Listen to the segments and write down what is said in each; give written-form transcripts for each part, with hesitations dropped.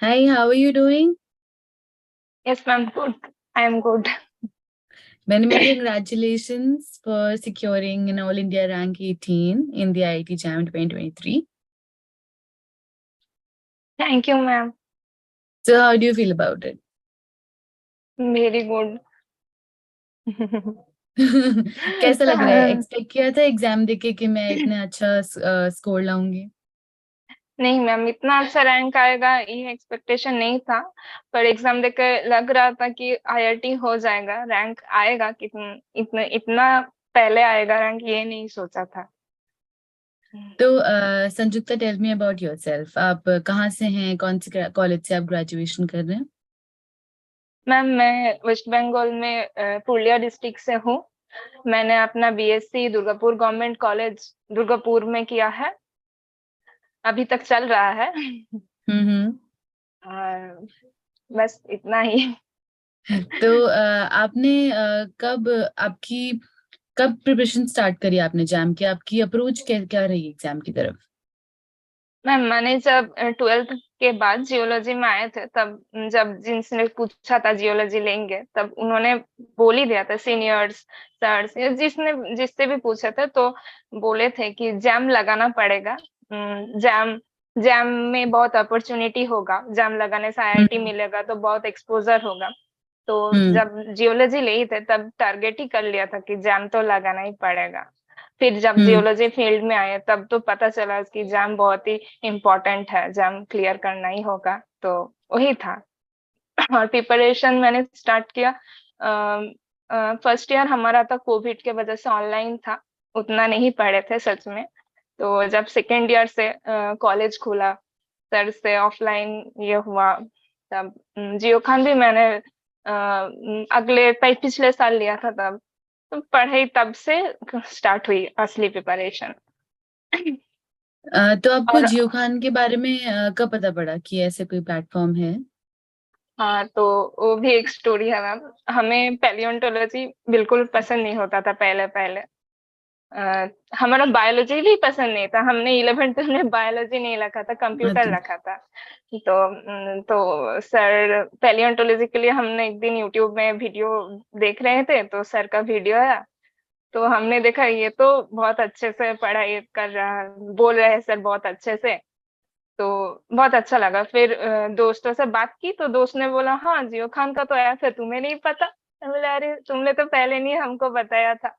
Hi, how are you doing? Yes, ma'am. Good. I am good. Many, many congratulations for securing an All India rank 18 in the IIT JAM 2023. Thank you, ma'am. So, how do you feel about it? Very good. कैसा लग रहा है? Expect किया था exam देके कि मैं इतना अच्छा स्कोर लाऊंगी? नहीं मैम, इतना अच्छा रैंक आएगा ये एक्सपेक्टेशन नहीं था। पर एग्जाम देके लग रहा था कि आईआईटी हो जाएगा, रैंक आएगा। कितना इतना इतना पहले आएगा रैंक, ये नहीं सोचा था। तो Sanjukta, tell me about yourself. आप कहाँ से हैं? कौन से कॉलेज से आप ग्रेजुएशन कर रहे हैं? मैम, मैं वेस्ट बंगाल में पुरुलिया डिस्ट्रिक्ट से हूँ। मैंने अपना BSc Durgapur government college Durgapur में किया है। अभी तक चल रहा है। हम्म। और बस इतना ही। तो आपने कब प्रिपरेशन स्टार्ट करी आपने जैम की? आपकी अप्रोच क्या क्या रही एग्जाम की तरफ? मैम, मैंने जब 12th के बाद जियोलॉजी में आए थे, तब जब जिनसे पूछा था जियोलॉजी लेंगे, तब उन्होंने बोल ही दिया था, सीनियर्स सर्स जिसने जिससे भी पूछा था, तो बोले थे कि जैम लगाना पड़ेगा। जैम जैम में बहुत अपॉर्चुनिटी होगा, जैम लगाने से आईआईटी हम्म। मिलेगा तो बहुत एक्सपोजर होगा। तो हम्म। जब जियोलॉजी ले ही थे, तब टारगेट ही कर लिया था कि जैम तो लगाना ही पड़ेगा। फिर जब हम्म। जियोलॉजी फील्ड में आए, तब तो पता चला कि जैम बहुत ही इम्पोर्टेंट है, जैम क्लियर करना ही होगा। तो वही था। और प्रिपरेशन मैंने स्टार्ट किया। फर्स्ट ईयर हमारा था, कोविड के वजह से ऑनलाइन था, उतना नहीं पढ़े थे सच में। तो जब सेकेंड ईयर से कॉलेज खुला, सर से ऑफलाइन ये हुआ, तब जियो खान भी मैंने पिछले साल लिया था। तब तो पढ़ाई तब से स्टार्ट हुई, असली प्रिपरेशन। तो आपको और जियो खान के बारे में कब पता पड़ा कि ऐसे कोई प्लेटफॉर्म है? हाँ, तो वो भी एक स्टोरी है मैम। हमें पैलियोंटोलॉजी बिल्कुल पसंद नहीं होता था पहले पहले। हमारा बायोलॉजी भी पसंद नहीं था। हमने 11th में बायोलॉजी नहीं रखा था, कंप्यूटर अच्छा। रखा था। तो सर पैलियोंटोलॉजी के लिए हमने एक दिन यूट्यूब में वीडियो देख रहे थे, तो सर का वीडियो आया। तो हमने देखा ये तो बहुत अच्छे से पढ़ाई कर रहा है, बोल रहे हैं सर बहुत अच्छे से। तो बहुत अच्छा लगा। फिर दोस्तों से बात की, तो दोस्त ने बोला हाँ, जियो खान का तो आया था, तुम्हें नहीं पता? मैं बोला अरे, तुमने तो पहले नहीं हमको बताया था।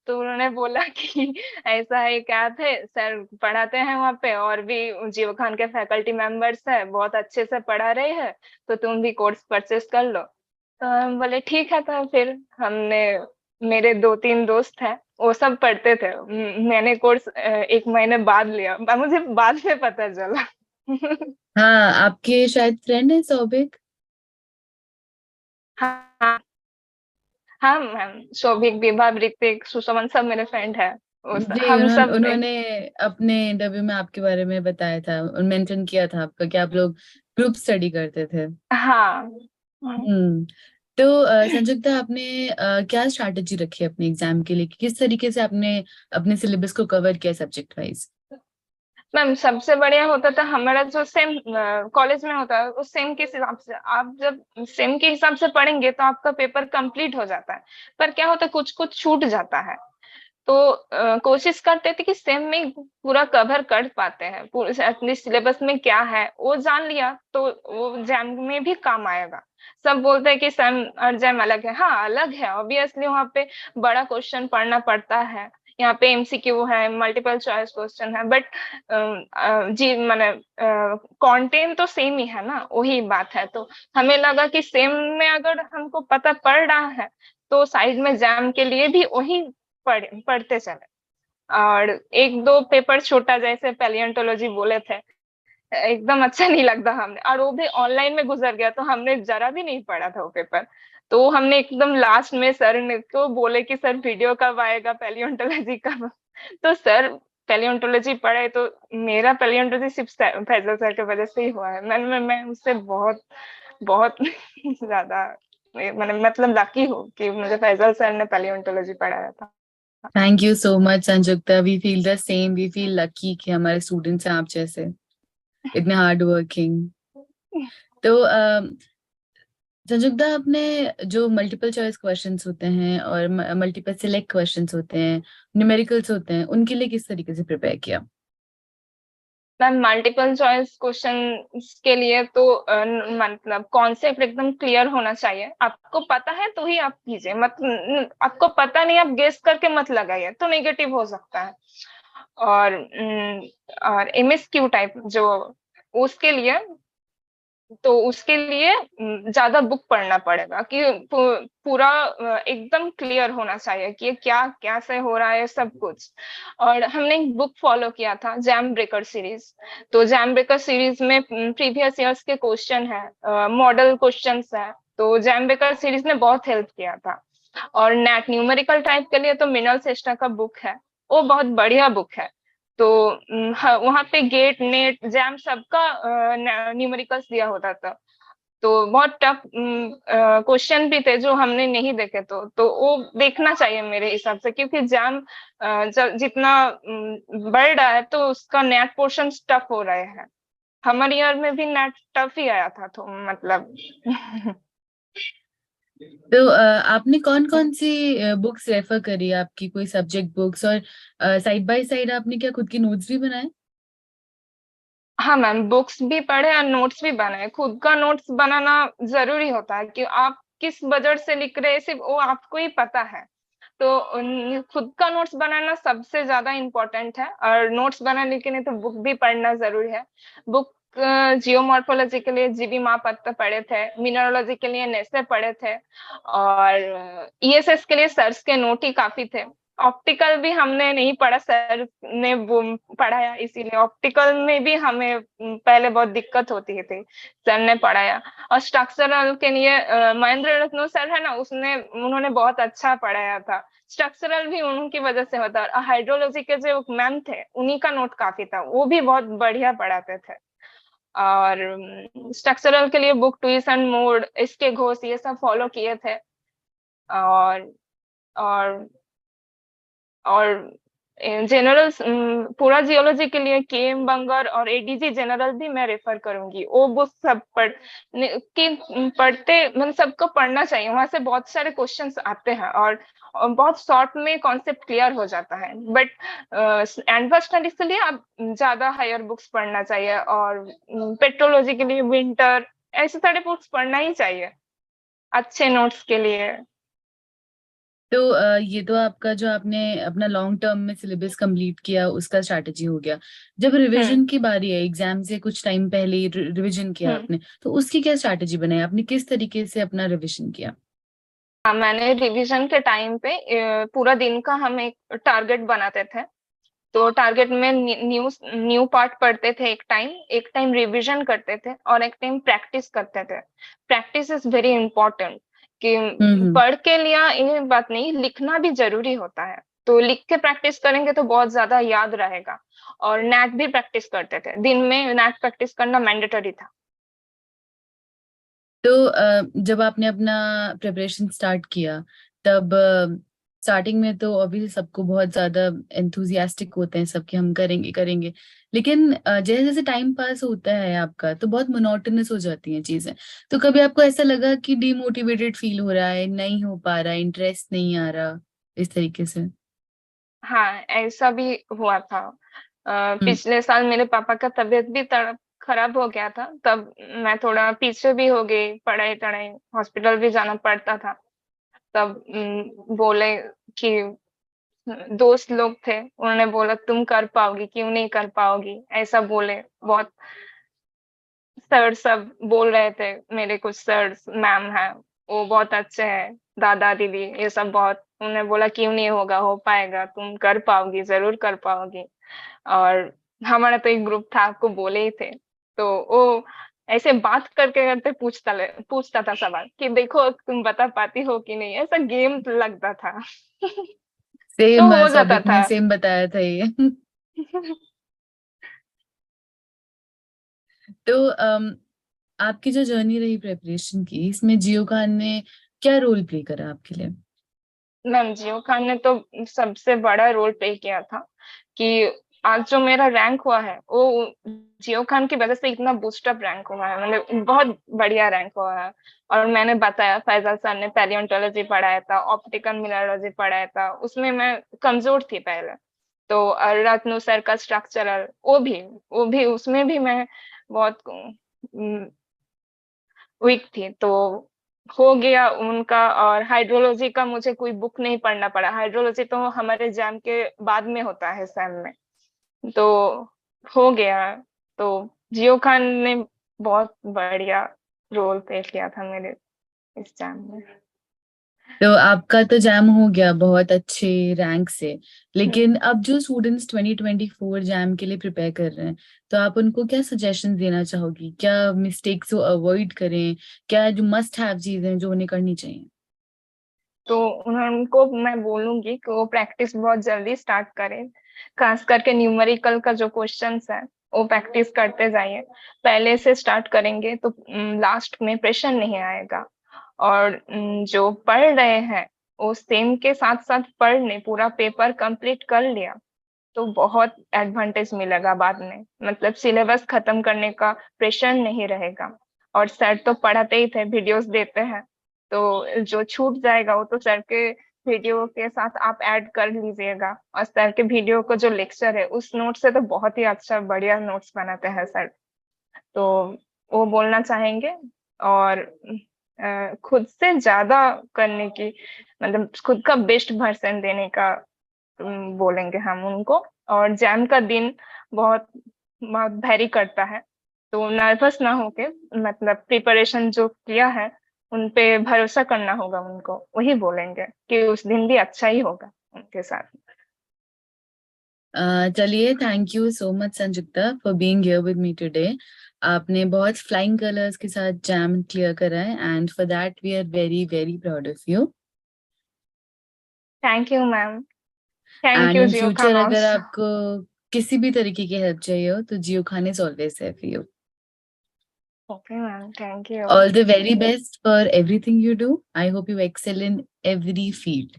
तो उन्होंने बोला कि ऐसा है, क्या थे सर पढ़ाते हैं वहाँ पे, और भी जियो खान के फैकल्टी मेंबर्स है, बहुत अच्छे से पढ़ा रहे हैं, तो तुम भी कोर्स परचेस कर लो। तो हम बोले ठीक है। तो फिर हमने, मेरे 2-3 दोस्त हैं, वो सब पढ़ते थे। मैंने कोर्स 1 महीने बाद लिया, मुझे बाद में पता चला। हाँ, आपके शायद फ्रेंड है सौभिक। हाँ। हाँ मैम, शोभिक, विभा, ऋतिक, सुषमन सब मेरे फ्रेंड है। जी, हम सब उन्होंने अपने इंटरव्यू में आपके बारे में बताया था और मेंशन किया था आपका कि आप लोग ग्रुप स्टडी करते थे। हाँ। हम्म। तो संजुक्ता, आपने क्या स्ट्रैटेजी रखी है अपने एग्जाम के लिए? कि किस तरीके से आपने अपने सिलेबस को कवर किया सब्जेक्ट वाइज? मैम, सबसे बढ़िया होता था हमारा जो सेम कॉलेज में होता है, उस सेम के हिसाब से आप जब सेम के हिसाब से पढ़ेंगे तो आपका पेपर कंप्लीट हो जाता है। पर क्या होता है, कुछ कुछ छूट जाता है। तो कोशिश करते थे कि सेम में ही पूरा कवर कर पाते हैं, अपने सिलेबस में क्या है वो जान लिया, तो वो जैम में भी काम आएगा। सब बोलते हैं कि सेम और जैम अलग है। हाँ, अलग है ऑब्वियसली, वहाँ पे बड़ा क्वेश्चन पढ़ना पड़ता है। यहाँ पे एमसीक्यू है, मल्टीपल चॉइस क्वेश्चन है, बट जी मैंने कंटेंट तो सेम ही है ना, वही बात है। तो हमें लगा कि सेम में अगर हमको पता पड़ रहा है, तो साइड में जैम के लिए भी वही पढ़ते चले। और एक दो पेपर छोटा, जैसे पैलियोंटोलॉजी बोले थे, एकदम अच्छा नहीं लगता हमने, और वो भी ऑनलाइन में गुजर गया, तो हमने जरा भी नहीं पढ़ा था वो पेपर। तो हमने एकदम लास्ट में सर ने को बोले कि सर वीडियो कब आएगा पैलियोंटोलॉजी का। तो सर पैलियोंटोलॉजी पढ़े, तो मेरा पैलियोंटोलॉजी सिर्फ फैजल सर की वजह से ही हुआ है। मैं उससे बहुत बहुत ज्यादा, मैंने मतलब लकी हूँ कि मुझे फैजल सर ने पैलियोंटोलॉजी पढ़ाया था। Thank you so much Sanjukta. We feel the same. We feel lucky कि हमारे स्टूडेंट्स हैं आप जैसे, इतने हार्ड वर्किंग। तो संजुक्ता, आपने जो मल्टीपल चॉइस क्वेश्चंस होते हैं और मल्टीपल सिलेक्ट क्वेश्चंस होते हैं, न्यूमेरिकल्स होते हैं, उनके लिए किस तरीके से प्रिपेयर किया? मैम मल्टीपल चॉइस क्वेश्चन के लिए तो मतलब कॉन्सेप्ट एकदम क्लियर होना चाहिए। आपको पता है तो ही आप कीजिए, मतलब आपको पता नहीं आप गेस करके मत लगाइए, तो नेगेटिव हो सकता है। और और एमएसक्यू टाइप जो, उसके लिए तो उसके लिए ज्यादा बुक पढ़ना पड़ेगा कि पूरा एकदम क्लियर होना चाहिए कि ये क्या कैसे हो रहा है सब कुछ। और हमने एक बुक फॉलो किया था, जैम ब्रेकर सीरीज। तो जैम ब्रेकर सीरीज में प्रीवियस ईयर्स के क्वेश्चन है, मॉडल क्वेश्चंस है। तो जैम ब्रेकर सीरीज ने बहुत हेल्प किया था। और नेट न्यूमेरिकल टाइप के लिए तो मिनल सेस्टा का बुक है, वो बहुत बढ़िया बुक है। तो वहां पे गेट नेट जैम सबका न्यूमेरिकल्स दिया होता था। तो बहुत टफ क्वेश्चन भी थे जो हमने नहीं देखे, तो वो देखना चाहिए मेरे हिसाब से, क्योंकि जैम जब जितना बढ़ रहा है तो उसका नेट पोर्शन टफ हो रहे हैं। हमारे ईयर में भी नेट टफ ही आया था, तो मतलब तो आपने कौन कौन सी बुक्स रेफर करी, आपकी कोई सब्जेक्ट बुक्स, और साइड बाय साइड आपने क्या खुद की नोट्स भी बनाए? हाँ मैम, बुक्स भी पढ़े और नोट्स भी बनाए। खुद का नोट्स बनाना जरूरी होता है कि आप किस बजट से लिख रहे हैं सिर्फ वो आपको ही पता है। तो खुद का नोट्स बनाना सबसे ज्यादा इम्पोर्टेंट है, और नोट्स बनाने के लिए तो बुक भी पढ़ना जरूरी है। बुक जियोमॉर्फोलॉजी के लिए जीबी महापत्र पढ़े थे, मिनरोलॉजी के लिए नेसे पढ़े थे, और ईएसएस के लिए सर्स के नोट ही काफी थे। ऑप्टिकल भी हमने नहीं पढ़ा, सर ने वो पढ़ाया, इसीलिए ऑप्टिकल में भी हमें पहले बहुत दिक्कत होती थी, सर ने पढ़ाया। और स्ट्रक्चरल के लिए महेंद्र रत्नो सर है ना, उसने उन्होंने बहुत अच्छा पढ़ाया था। स्ट्रक्चरल भी उनकी वजह से होता है। हाइड्रोलॉजी के जो मैम थे उन्हीं का नोट काफी था, वो भी बहुत बढ़िया पढ़ाते थे। और स्ट्रक्चरल के लिए बुक ट्विसन मोड, इसके घोष, ये सब फॉलो किए थे। और और और जनरल पूरा जियोलॉजी के लिए केएम बंगर और एडीजी जनरल भी मैं रेफर करूंगी। वो बुक सब पढ़ते, मतलब सबको पढ़ना चाहिए, वहां से बहुत सारे क्वेश्चंस आते हैं, और बहुत शॉर्ट में कॉन्सेप्ट क्लियर हो जाता है। बट एडवांस स्टडीज के लिए आप ज्यादा हायर बुक्स पढ़ना चाहिए, और पेट्रोलॉजी के लिए विंटर, ऐसे सारे बुक्स पढ़ना ही चाहिए अच्छे नोट्स के लिए। तो ये तो आपका जो आपने अपना लॉन्ग टर्म में सिलेबस कंप्लीट किया उसका स्ट्रैटेजी हो गया। जब हम्म। रिवीजन की बारी है, एग्जाम से कुछ टाइम पहले ही रिवीजन किया हम्म। आपने, तो उसकी क्या स्ट्रैटेजी बनाई? आपने किस तरीके से अपना रिवीजन किया? हाँ, मैंने रिवीजन के टाइम पे पूरा दिन का हम एक टारगेट बनाते थे। तो टारगेट में न्यू न्यू पार्ट पढ़ते थे एक टाइम रिवीजन करते थे, और एक टाइम प्रैक्टिस करते थे। प्रैक्टिस इज वेरी इंपॉर्टेंट, कि हम्म। पढ़ के लिया ये बात नहीं, लिखना भी जरूरी होता है। तो लिख के प्रैक्टिस करेंगे तो बहुत ज्यादा याद रहेगा। और नेट भी प्रैक्टिस करते थे, दिन में नेट प्रैक्टिस करना मैंडेटरी था। तो जब आपने अपना प्रिपरेशन स्टार्ट किया, तब स्टार्टिंग में तो ऑब्वियसली सबको बहुत ज्यादा एंथुजियास्टिक होते हैं सबके, हम करेंगे करेंगे। लेकिन जैसे जैसे टाइम पास होता है आपका, तो बहुत मोनोटोनस हो जाती हैं चीजें। तो कभी आपको ऐसा लगा कि डीमोटिवेटेड फील हो रहा है, नहीं हो पा रहा, इंटरेस्ट नहीं आ रहा, इस तरीके से? हाँ, ऐसा भी हुआ था। हम्म। पिछले साल मेरे पापा का तबीयत भी खराब हो गया था, तब मैं थोड़ा पीछे भी हो गई, पढ़ाई तढ़ाई, हॉस्पिटल भी जाना पड़ता था। तब बोले कि दोस्त लोग थे, उन्होंने बोला तुम कर पाओगी, क्यों नहीं कर पाओगी, ऐसा बोले बहुत। सर सब बोल रहे थे, मेरे कुछ सर मैम हैं, वो बहुत अच्छे हैं, दादा दीदी ये सब बहुत, उन्होंने बोला क्यों नहीं होगा, हो पाएगा, तुम कर पाओगी, जरूर कर पाओगी। और हमारा तो एक ग्रुप था, आपको बोले ही थे। तो वो ऐसे बात करके करते पूछता था सवाल कि देखो तुम बता पाती हो कि नहीं, ऐसा गेम लगता था। तो सेम हो जाता सौभिक ने था। सेम बताया था ये। तो आपकी जो जर्नी रही प्रेपरेशन की, इसमें जियो खान ने क्या रोल प्ले करा आपके लिए? मैम जियो खान ने तो सबसे बड़ा रोल प्ले किया था, कि आज जो मेरा रैंक हुआ है वो जियो खान की वजह से इतना बूस्ट अप रैंक हुआ है, मतलब बहुत बढ़िया रैंक हुआ है। और मैंने बताया फैजल सर ने पैलियोंटोलॉजी पढ़ाया था, ऑप्टिकल मिनरोलॉजी पढ़ाया था, उसमें मैं कमजोर थी पहले। तो रत्नु सर का स्ट्रक्चरल, वो भी उसमें भी मैं बहुत वीक थी। तो हो गया उनका। और हाइड्रोलॉजी का मुझे कोई बुक नहीं पढ़ना पड़ा, हाइड्रोलॉजी तो हमारे एग्जाम के बाद में होता है सेम में। तो हो गया। तो जियो खान ने बहुत बढ़िया रोल प्ले किया था मेरे इस एग्जाम में। तो आपका तो जैम हो गया बहुत अच्छे रैंक से, हम्म। लेकिन अब जो स्टूडेंट्स 2024 जैम के लिए प्रिपेयर कर रहे हैं, तो आप उनको क्या सजेशन देना चाहोगी? क्या मिस्टेक्स वो अवॉइड करें? क्या जो मस्ट हैव चीजें जो उन्हें करनी चाहिए? तो उनको मैं बोलूंगी कि वो प्रैक्टिस बहुत जल्दी स्टार्ट करें, खास करके न्यूमेरिकल का जो क्वेश्चंस है वो प्रैक्टिस करते जाइए। पहले से स्टार्ट करेंगे तो लास्ट में प्रेशर नहीं आएगा। और जो पढ़ रहे हैं वो सेम के साथ साथ पढ़ ले, पूरा पेपर कंप्लीट कर लिया तो बहुत एडवांटेज मिलेगा बाद में, मतलब सिलेबस खत्म करने का प्रेशर नहीं रहेगा। और सर तो पढ़ाते ही थे, वीडियोस देते हैं, तो जो छूट जाएगा वो तो सर के वीडियो के साथ आप ऐड कर लीजिएगा। और सर के वीडियो को जो लेक्चर है उस नोट से तो बहुत ही अच्छा बढ़िया नोट्स बनाते हैं सर। तो वो बोलना चाहेंगे। और खुद से ज्यादा करने की, मतलब खुद का बेस्ट वर्जन देने का बोलेंगे हम उनको। और जैम का दिन बहुत बहुत भैरी करता है, तो नर्वस ना होके, मतलब प्रिपरेशन जो किया है उन पे भरोसा करना होगा उनको, वही बोलेंगे कि उस दिन भी अच्छा ही होगा उनके साथ। चलिए, thank you so much Sanjukta for being here with me today. आपने बहुत फ्लाइंग कलर्स के साथ जैम क्लियर करा है, and for that we are very very proud of you. Thank you ma'am. Thank and you in geo future खान अगर also. आपको किसी भी तरीके की हेल्प चाहिए हो तो Jio Khan is always there for you. Okay ma'am, thank you. All the very best for everything you do. I hope you excel in every field.